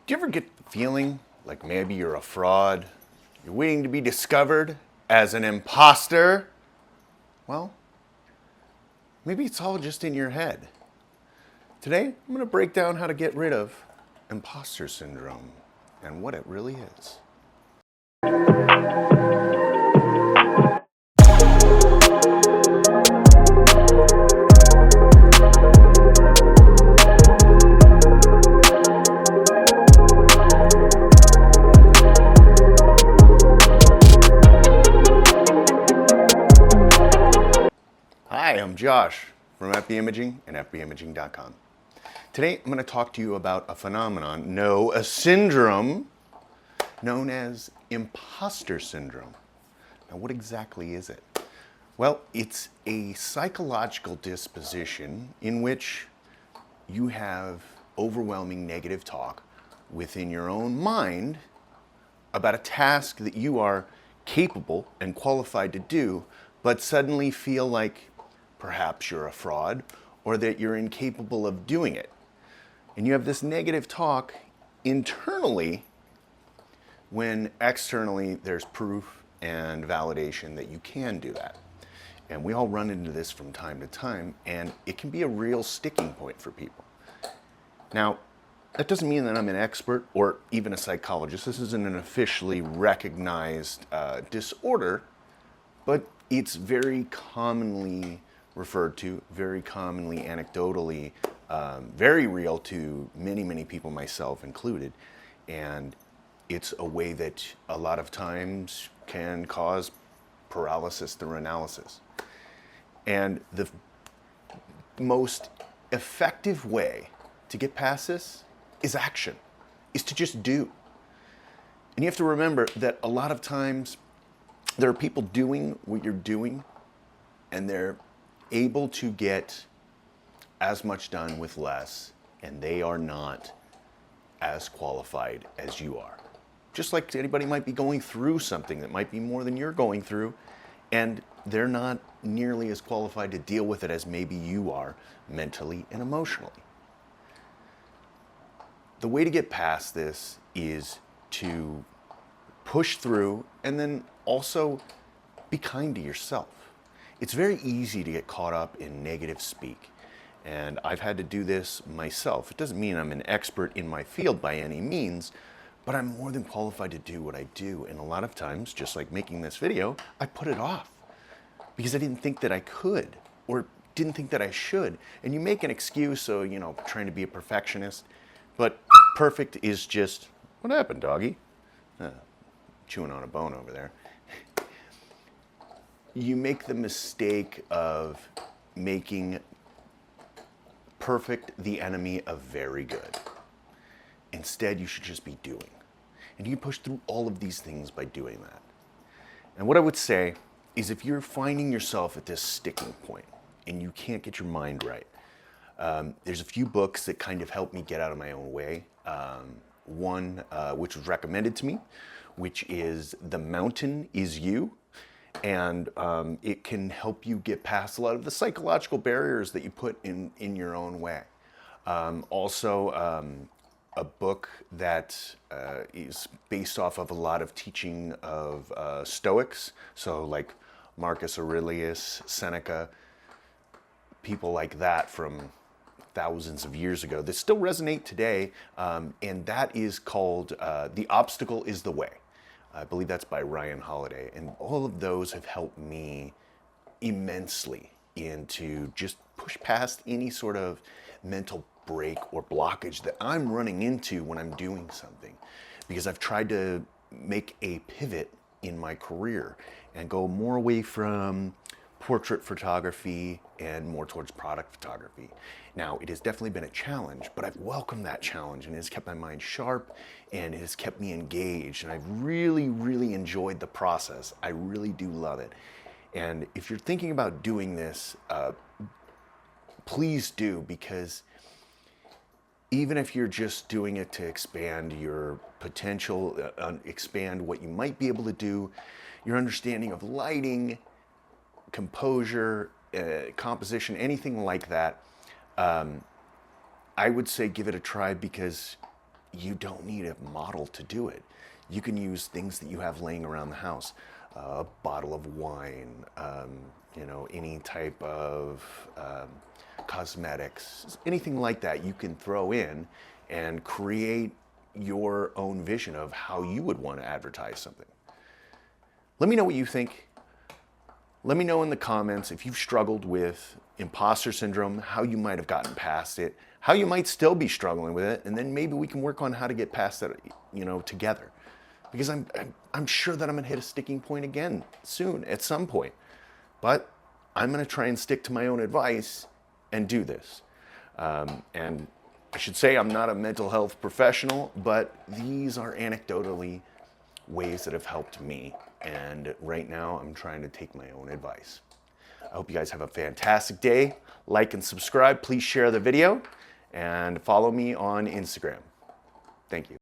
Do you ever get the feeling like maybe you're a fraud? You're waiting to be discovered as an imposter? Well, maybe it's all just in your head. Today, I'm going to break down how to get rid of imposter syndrome and what it really is. Hi, I'm Josh from FB Imaging and FBimaging.com. Today, I'm going to talk to you about a phenomenon, a syndrome, known as imposter syndrome. Now, what exactly is it? Well, it's a psychological disposition in which you have overwhelming negative talk within your own mind about a task that you are capable and qualified to do, but suddenly feel like perhaps you're a fraud or that you're incapable of doing it. And you have this negative talk internally when externally there's proof and validation that you can do that. And we all run into this from time to time, and it can be a real sticking point for people. Now, that doesn't mean that I'm an expert or even a psychologist. This isn't an officially recognized disorder, but it's very commonly referred to, very commonly anecdotally, very real to many people, myself included. And it's a way that a lot of times can cause paralysis through analysis. And the most effective way to get past this is action, is to just do. And you have to remember that a lot of times there are people doing what you're doing, and they're able to get as much done with less, and they are not as qualified as you are. Just like anybody might be going through something that might be more than you're going through, and they're not nearly as qualified to deal with it as maybe you are mentally and emotionally. The way to get past this is to push through and then also be kind to yourself. It's very easy to get caught up in negative speak, and I've had to do this myself. It doesn't mean I'm an expert in my field by any means, but I'm more than qualified to do what I do. And a lot of times, just like making this video, I put it off because I didn't think that I could or didn't think that I should. And you make an excuse, so, trying to be a perfectionist, but perfect is just, what happened, doggy? Chewing on a bone over there. You make the mistake of making perfect the enemy of very good. Instead, you should just be doing. And you push through all of these things by doing that. And what I would say is, if you're finding yourself at this sticking point and you can't get your mind right, there's a few books that kind of help me get out of my own way. One which was recommended to me, which is The Mountain Is You. And it can help you get past a lot of the psychological barriers that you put in your own way. Also, a book that is based off of a lot of teaching of Stoics, so like Marcus Aurelius, Seneca, people like that from thousands of years ago that still resonate today, and that is called The Obstacle is the Way. I believe that's by Ryan Holiday, and all of those have helped me immensely into just push past any sort of mental break or blockage that I'm running into when I'm doing something, because I've tried to make a pivot in my career and go more away from portrait photography and more towards product photography. Now, it has definitely been a challenge, but I've welcomed that challenge, and it has kept my mind sharp, and it has kept me engaged, and I've really enjoyed the process. I really do love it. And if you're thinking about doing this, please do, because even if you're just doing it to expand your potential, expand what you might be able to do, your understanding of lighting, composure, composition, anything like that, I would say give it a try, because you don't need a model to do it. You can use things that you have laying around the house. A bottle of wine, any type of cosmetics, anything like that you can throw in and create your own vision of how you would want to advertise something. Let me know what you think. Let me know in the comments if you've struggled with imposter syndrome, how you might have gotten past it, how you might still be struggling with it, and then maybe we can work on how to get past that, together. Because I'm sure that I'm gonna hit a sticking point again soon, at some point. But I'm gonna try and stick to my own advice and do this. And I should say I'm not a mental health professional, but these are anecdotally ways that have helped me. And right now I'm trying to take my own advice. I hope you guys have a fantastic day. Like and subscribe. Please share the video and follow me on Instagram. Thank you.